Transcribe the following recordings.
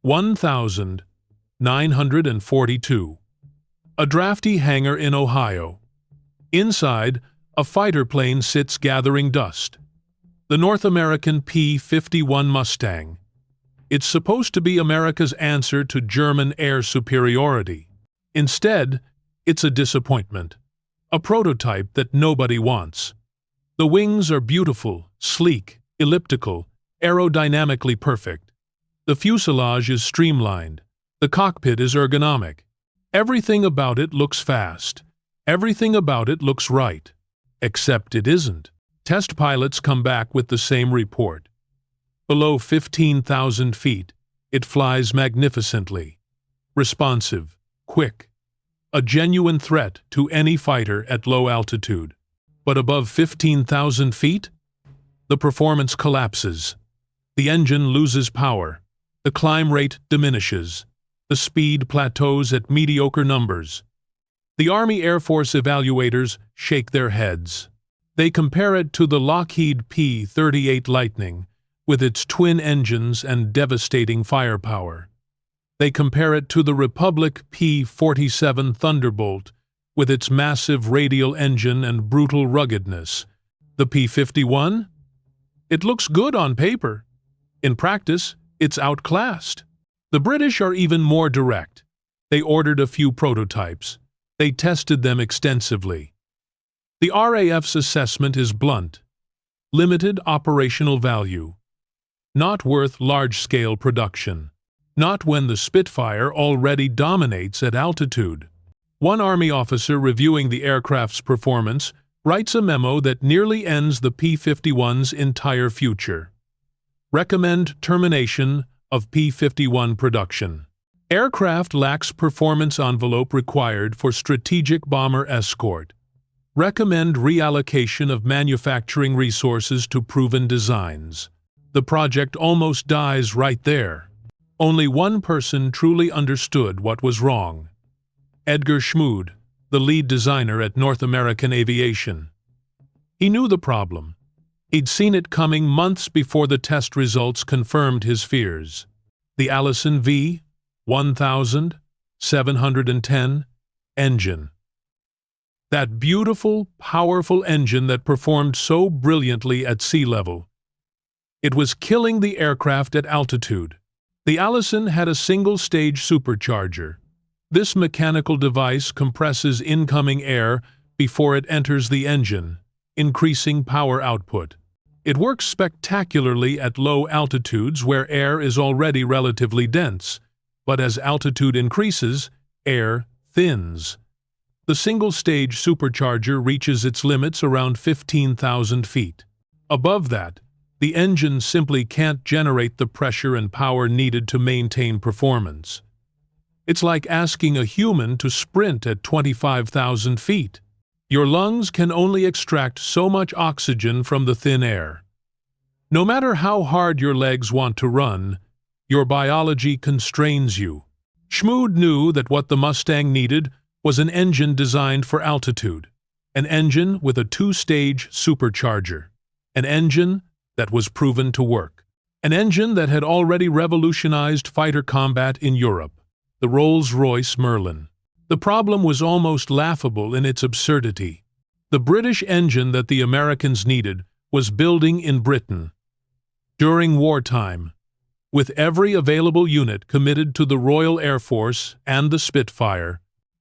P-51 A drafty hangar in Ohio. Inside, a fighter plane sits gathering dust. The North American P-51 Mustang. It's supposed to be America's answer to German air superiority. Instead, it's a disappointment. A prototype that nobody wants. The wings are beautiful, sleek, elliptical, aerodynamically perfect. The fuselage is streamlined. The cockpit is ergonomic. Everything about it looks fast. Everything about it looks right. Except it isn't. Test pilots come back with the same report. Below 15,000 feet, it flies magnificently. Responsive, quick. A genuine threat to any fighter at low altitude. But above 15,000 feet, the performance collapses. The engine loses power. The climb rate diminishes. The speed plateaus at mediocre numbers. The Army Air Force evaluators shake their heads. They compare it to the Lockheed P-38 Lightning, with its twin engines and devastating firepower. They compare it to the Republic P-47 Thunderbolt, with its massive radial engine and brutal ruggedness. The P-51? It looks good on paper. In practice, it's outclassed. The British are even more direct. They ordered a few prototypes. They tested them extensively. The RAF's assessment is blunt. Limited operational value. Not worth large-scale production. Not when the Spitfire already dominates at altitude. One Army officer reviewing the aircraft's performance writes a memo that nearly ends the P-51's entire future. Recommend termination of P-51 production. Aircraft lacks performance envelope required for strategic bomber escort. Recommend reallocation of manufacturing resources to proven designs. The project almost dies right there. Only one person truly understood what was wrong. Edgar Schmood, the lead designer at North American Aviation. He knew the problem. He'd seen it coming months before the test results confirmed his fears. The Allison V-1710 engine. That beautiful, powerful engine that performed so brilliantly at sea level. It was killing the aircraft at altitude. The Allison had a single-stage supercharger. This mechanical device compresses incoming air before it enters the engine, increasing power output. It works spectacularly at low altitudes where air is already relatively dense, but as altitude increases, air thins. The single-stage supercharger reaches its limits around 15,000 feet. Above that, the engine simply can't generate the pressure and power needed to maintain performance. It's like asking a human to sprint at 25,000 feet. Your lungs can only extract so much oxygen from the thin air. No matter how hard your legs want to run, your biology constrains you. Schmood knew that what the Mustang needed was an engine designed for altitude, an engine with a two-stage supercharger, an engine that was proven to work, an engine that had already revolutionized fighter combat in Europe, the Rolls-Royce Merlin. The problem was almost laughable in its absurdity. The British engine that the Americans needed was building in Britain. During wartime, with every available unit committed to the Royal Air Force and the Spitfire,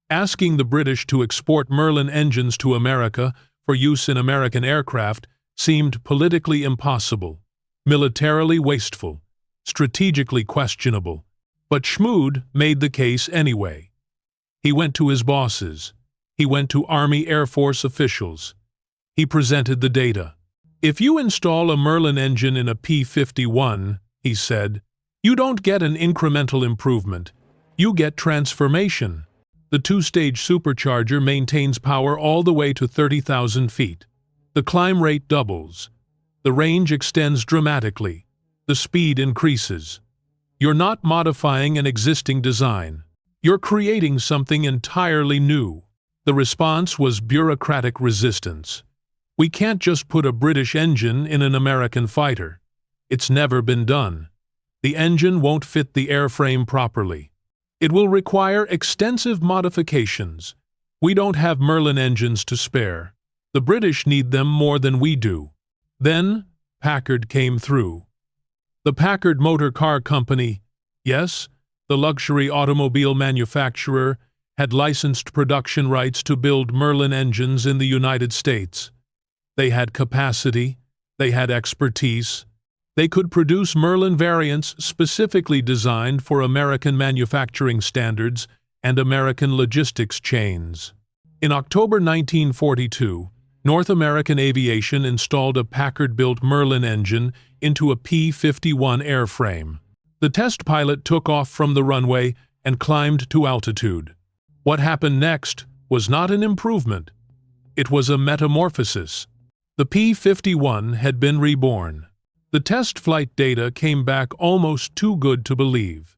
asking the British to export Merlin engines to America for use in American aircraft seemed politically impossible, militarily wasteful, strategically questionable. But Schmood made the case anyway. He went to his bosses. He went to Army Air Force officials. He presented the data. If you install a Merlin engine in a P-51, he said, you don't get an incremental improvement. You get transformation. The two-stage supercharger maintains power all the way to 30,000 feet. The climb rate doubles. The range extends dramatically. The speed increases. You're not modifying an existing design. You're creating something entirely new. The response was bureaucratic resistance. We can't just put a British engine in an American fighter. It's never been done. The engine won't fit the airframe properly. It will require extensive modifications. We don't have Merlin engines to spare. The British need them more than we do. Then Packard came through. The Packard Motor Car Company, yes, the luxury automobile manufacturer, had licensed production rights to build Merlin engines in the United States. They had capacity, they had expertise. They could produce Merlin variants specifically designed for American manufacturing standards and American logistics chains. In October 1942, North American Aviation installed a Packard-built Merlin engine into a P-51 airframe. The test pilot took off from the runway and climbed to altitude. What happened next was not an improvement. It was a metamorphosis. The P-51 had been reborn. The test flight data came back almost too good to believe.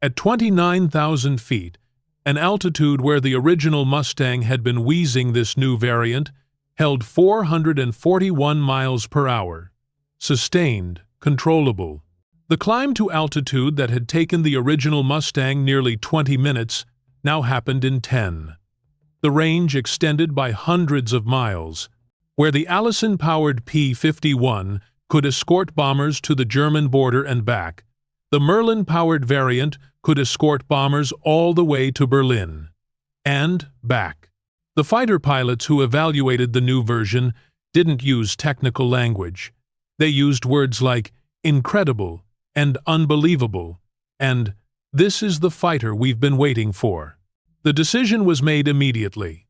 At 29,000 feet, an altitude where the original Mustang had been wheezing, this new variant held 441 miles per hour. Sustained, controllable. The climb to altitude that had taken the original Mustang nearly 20 minutes now happened in 10. The range extended by hundreds of miles. Where the Allison-powered P-51 could escort bombers to the German border and back, the Merlin-powered variant could escort bombers all the way to Berlin and back. The fighter pilots who evaluated the new version didn't use technical language. They used words like incredible and unbelievable and "this is the fighter we've been waiting for." The decision was made immediately.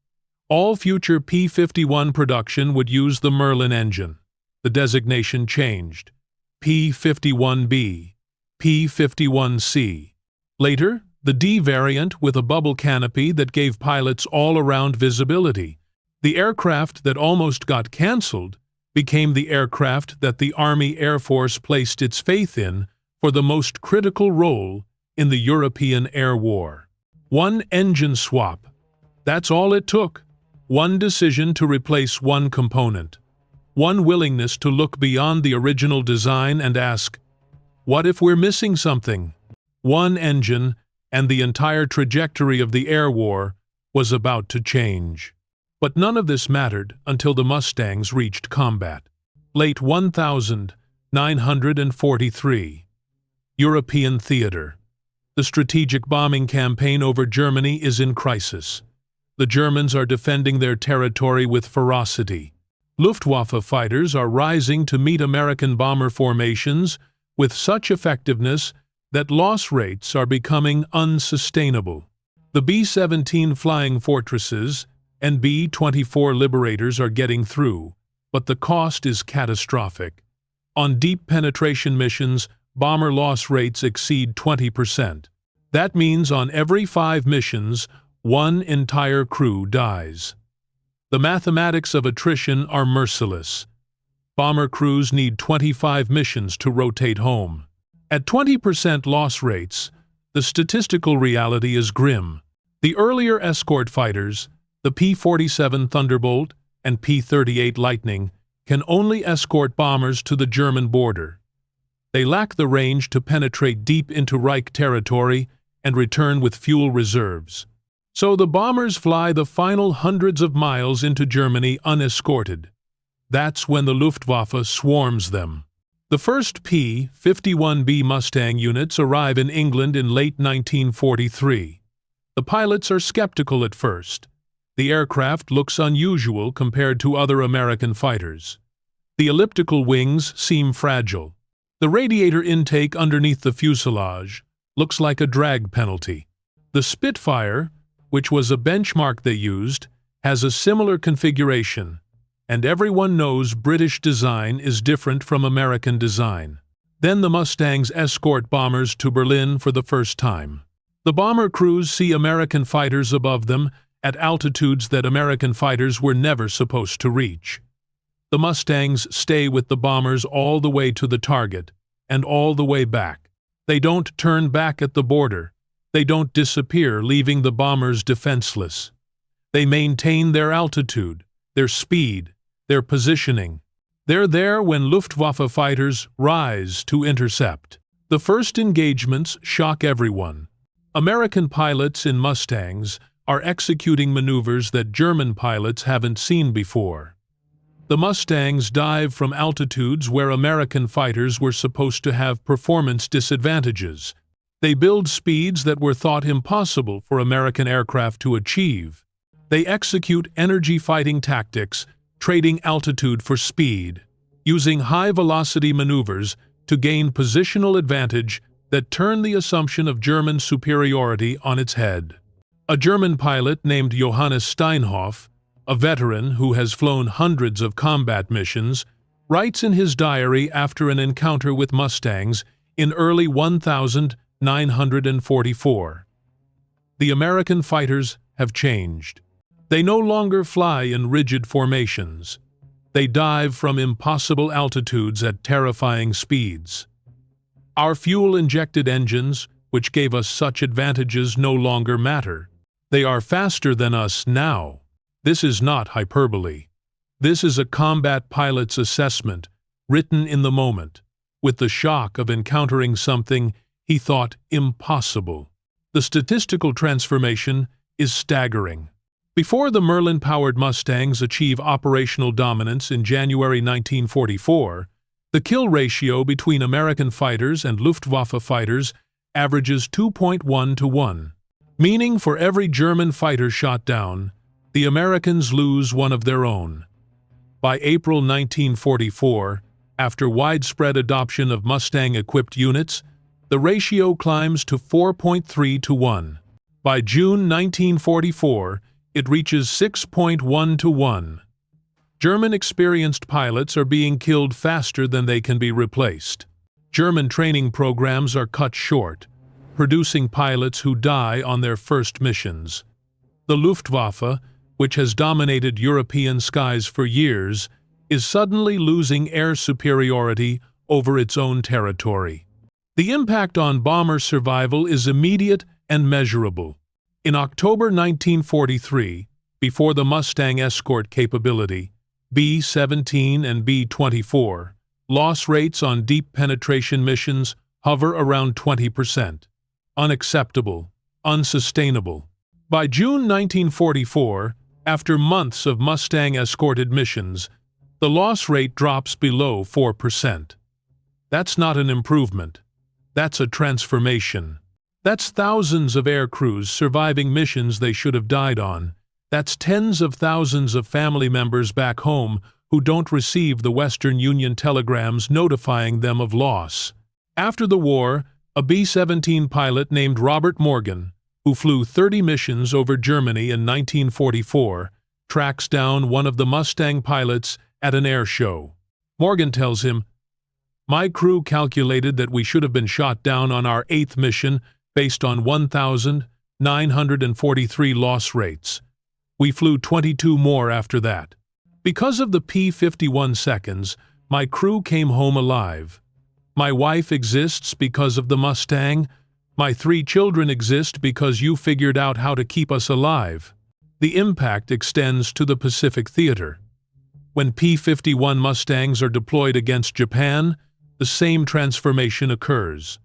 All future P-51 production would use the Merlin engine. The designation changed. P-51B, P-51C. Later, the D variant with a bubble canopy that gave pilots all-around visibility. The aircraft that almost got canceled became the aircraft that the Army Air Force placed its faith in for the most critical role in the European air war. One engine swap. That's all it took. One decision to replace one component. One willingness to look beyond the original design and ask, what if we're missing something? One engine, and the entire trajectory of the air war was about to change. But none of this mattered until the Mustangs reached combat. Late 1943. European theater. The strategic bombing campaign over Germany is in crisis. The Germans are defending their territory with ferocity. Luftwaffe fighters are rising to meet American bomber formations with such effectiveness that loss rates are becoming unsustainable. The B-17 Flying Fortresses and B-24 Liberators are getting through, but the cost is catastrophic. On deep penetration missions, bomber loss rates exceed 20%. That means on every 5 missions, one entire crew dies. The mathematics of attrition are merciless. Bomber crews need 25 missions to rotate home. At 20% loss rates, the statistical reality is grim. The earlier escort fighters, the P-47 Thunderbolt and P-38 Lightning, can only escort bombers to the German border. They lack the range to penetrate deep into Reich territory and return with fuel reserves. So the bombers fly the final hundreds of miles into Germany unescorted. That's when the Luftwaffe swarms them. The first P-51B Mustang units arrive in England in late 1943. The pilots are skeptical at first. The aircraft looks unusual compared to other American fighters. The elliptical wings seem fragile. The radiator intake underneath the fuselage looks like a drag penalty. The Spitfire, which was a benchmark they used, has a similar configuration, and everyone knows British design is different from American design. Then the Mustangs escort bombers to Berlin for the first time. The bomber crews see American fighters above them at altitudes that American fighters were never supposed to reach. The Mustangs stay with the bombers all the way to the target, and all the way back. They don't turn back at the border. They don't disappear, leaving the bombers defenseless. They maintain their altitude, their speed, their positioning. They're there when Luftwaffe fighters rise to intercept. The first engagements shock everyone. American pilots in Mustangs are executing maneuvers that German pilots haven't seen before. The Mustangs dive from altitudes where American fighters were supposed to have performance disadvantages. They build speeds that were thought impossible for American aircraft to achieve. They execute energy-fighting tactics, trading altitude for speed, using high-velocity maneuvers to gain positional advantage that turn the assumption of German superiority on its head. A German pilot named Johannes Steinhoff, a veteran who has flown hundreds of combat missions, writes in his diary after an encounter with Mustangs in early 1944. The American fighters have changed. They no longer fly in rigid formations. They dive from impossible altitudes at terrifying speeds. Our fuel-injected engines, which gave us such advantages, no longer matter. They are faster than us now. This is not hyperbole. This is a combat pilot's assessment, written in the moment, with the shock of encountering something he thought impossible. The statistical transformation is staggering. Before the Merlin-powered Mustangs achieve operational dominance in January 1944, the kill ratio between American fighters and Luftwaffe fighters averages 2.1 to 1, meaning for every German fighter shot down, the Americans lose one of their own. By April 1944, after widespread adoption of Mustang-equipped units, the ratio climbs to 4.3 to 1. By June 1944, it reaches 6.1 to 1. German experienced pilots are being killed faster than they can be replaced. German training programs are cut short, producing pilots who die on their first missions. The Luftwaffe, which has dominated European skies for years, is suddenly losing air superiority over its own territory. The impact on bomber survival is immediate and measurable. In October 1943, before the Mustang escort capability, B-17 and B-24, loss rates on deep penetration missions hover around 20%. Unacceptable, unsustainable. By June 1944, after months of Mustang-escorted missions, the loss rate drops below 4%. That's not an improvement. That's a transformation. That's thousands of air crews surviving missions they should have died on. That's tens of thousands of family members back home who don't receive the Western Union telegrams notifying them of loss. After the war, a B-17 pilot named Robert Morgan, who flew 30 missions over Germany in 1944, tracks down one of the Mustang pilots at an air show. Morgan tells him, "My crew calculated that we should have been shot down on our 8th mission based on 1,943 loss rates. We flew 22 more after that. Because of the P-51 seconds, my crew came home alive. My wife exists because of the Mustang. My 3 children exist because you figured out how to keep us alive." The impact extends to the Pacific Theater. When P-51 Mustangs are deployed against Japan, the same transformation occurs.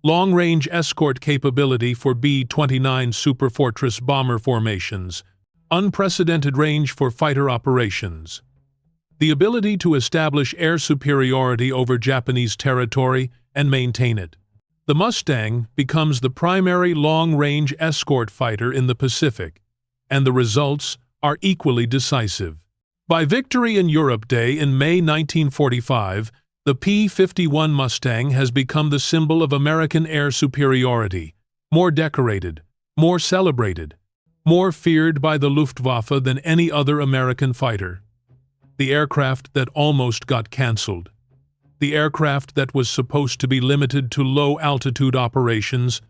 Long-range escort capability for B-29 Superfortress bomber formations, unprecedented range for fighter operations. The ability to establish air superiority over Japanese territory and maintain it. The Mustang becomes the primary long-range escort fighter in the Pacific, and the results are equally decisive. By Victory in Europe Day in May 1945, the P-51 Mustang has become the symbol of American air superiority, more decorated, more celebrated, more feared by the Luftwaffe than any other American fighter. The aircraft that almost got cancelled. The aircraft that was supposed to be limited to low-altitude operations.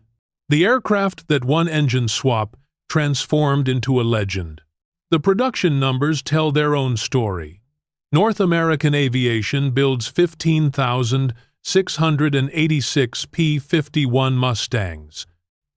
The aircraft that one engine swap transformed into a legend. The production numbers tell their own story. North American Aviation builds 15,686 P-51 Mustangs.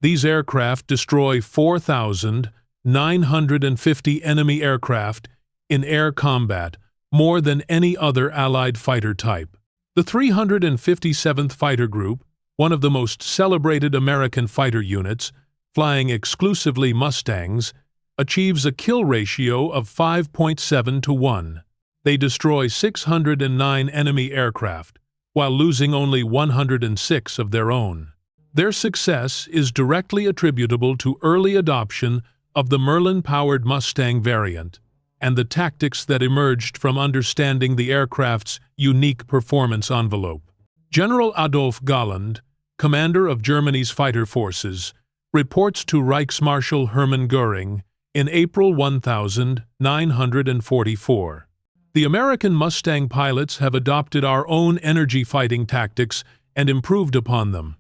These aircraft destroy 4,950 enemy aircraft in air combat, more than any other Allied fighter type. The 357th Fighter Group, one of the most celebrated American fighter units, flying exclusively Mustangs, achieves a kill ratio of 5.7 to 1. They destroy 609 enemy aircraft, while losing only 106 of their own. Their success is directly attributable to early adoption of the Merlin-powered Mustang variant and the tactics that emerged from understanding the aircraft's unique performance envelope. General Adolf Galland, commander of Germany's fighter forces, reports to Reichsmarschall Hermann Göring in April 1944. The American Mustang pilots have adopted our own energy fighting tactics and improved upon them.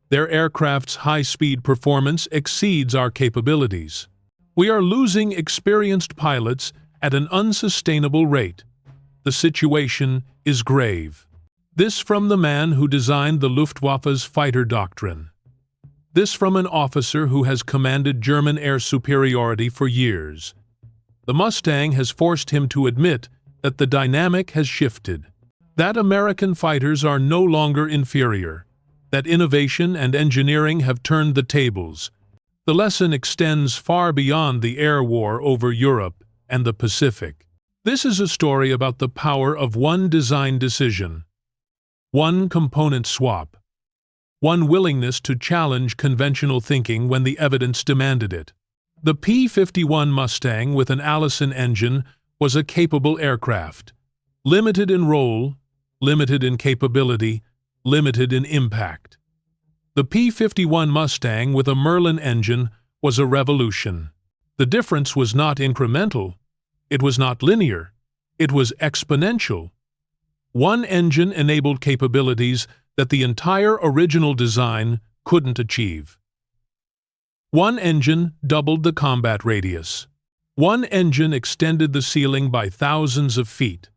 Their aircraft's high-speed performance exceeds our capabilities. We are losing experienced pilots at an unsustainable rate. The situation is grave. This from the man who designed the Luftwaffe's fighter doctrine. This from an officer who has commanded German air superiority for years. The Mustang has forced him to admit that the dynamic has shifted. That American fighters are no longer inferior. That innovation and engineering have turned the tables. The lesson extends far beyond the air war over Europe and the Pacific. This is a story about the power of one design decision, one component swap, one willingness to challenge conventional thinking when the evidence demanded it. The P-51 Mustang with an Allison engine was a capable aircraft, limited in role, limited in capability, limited in impact. The P-51 Mustang with a Merlin engine was a revolution. The difference was not incremental, it was not linear, it was exponential. One engine enabled capabilities that the entire original design couldn't achieve. One engine doubled the combat radius. One engine extended the ceiling by thousands of feet.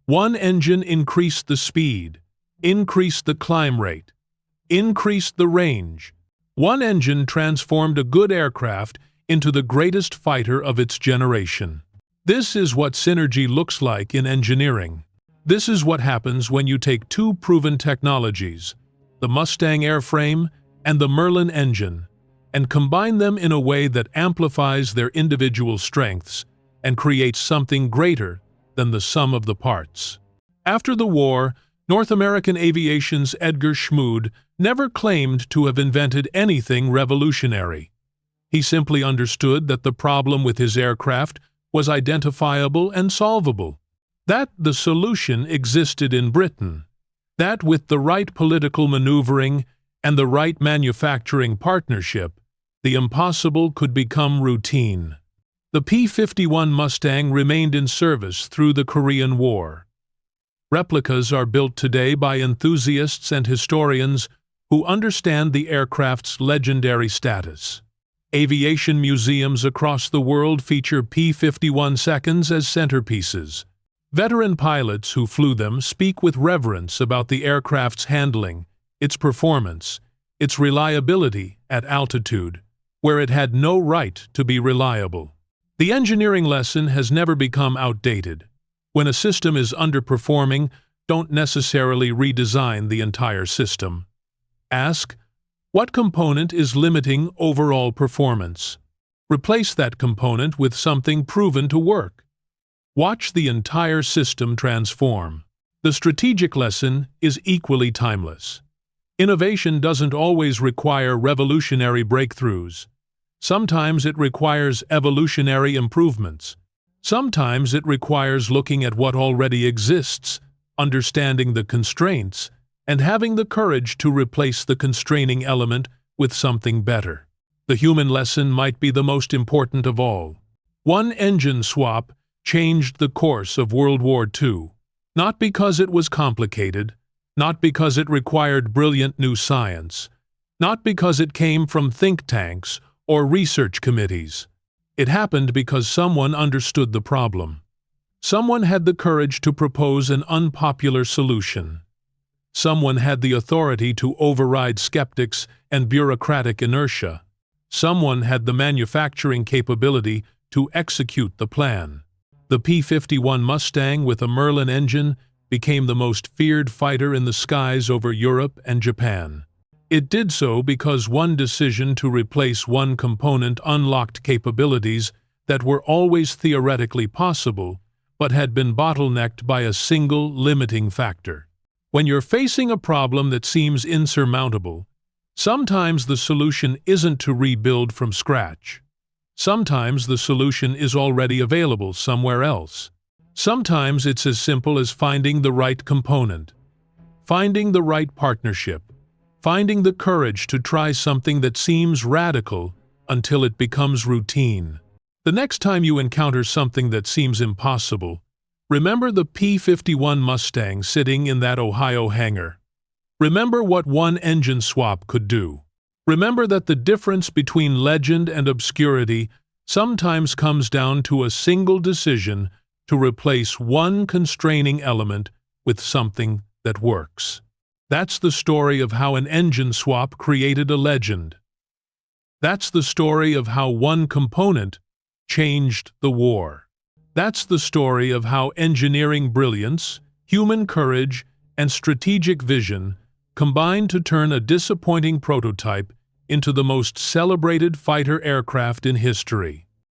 One engine increased the speed, increased the climb rate, increased the range. One engine transformed a good aircraft into the greatest fighter of its generation. This is what synergy looks like in engineering. This is what happens when you take two proven technologies, the Mustang airframe and the Merlin engine, and combine them in a way that amplifies their individual strengths and creates something greater than the sum of the parts. After the war, North American aviation's Edgar Schmood never claimed to have invented anything revolutionary. He simply understood that the problem with his aircraft was identifiable and solvable, that the solution existed in Britain, that with the right political maneuvering and the right manufacturing partnership, the impossible could become routine. The P-51 Mustang remained in service through the Korean War. Replicas are built today by enthusiasts and historians who understand the aircraft's legendary status. Aviation museums across the world feature P-51 seconds as centerpieces. Veteran pilots who flew them speak with reverence about the aircraft's handling, its performance, its reliability at altitude, where it had no right to be reliable. The engineering lesson has never become outdated. When a system is underperforming, don't necessarily redesign the entire system. Ask, what component is limiting overall performance? Replace that component with something proven to work. Watch the entire system transform. The strategic lesson is equally timeless. Innovation doesn't always require revolutionary breakthroughs. Sometimes it requires evolutionary improvements. Sometimes it requires looking at what already exists, understanding the constraints, and having the courage to replace the constraining element with something better. The human lesson might be the most important of all. One engine swap changed the course of World War II, not because it was complicated, not because it required brilliant new science, not because it came from think tanks or research committees. It happened because someone understood the problem. Someone had the courage to propose an unpopular solution. Someone had the authority to override skeptics and bureaucratic inertia. Someone had the manufacturing capability to execute the plan. The P-51 Mustang with a Merlin engine became the most feared fighter in the skies over Europe and Japan. It did so because one decision to replace one component unlocked capabilities that were always theoretically possible, but had been bottlenecked by a single limiting factor. When you're facing a problem that seems insurmountable, sometimes the solution isn't to rebuild from scratch. Sometimes the solution is already available somewhere else. Sometimes it's as simple as finding the right component, finding the right partnership, finding the courage to try something that seems radical until it becomes routine. The next time you encounter something that seems impossible, remember the P-51 Mustang sitting in that Ohio hangar. Remember what one engine swap could do. Remember that the difference between legend and obscurity sometimes comes down to a single decision to replace one constraining element with something that works. That's the story of how an engine swap created a legend. That's the story of how one component changed the war. That's the story of how engineering brilliance, human courage, and strategic vision combined to turn a disappointing prototype into the most celebrated fighter aircraft in history.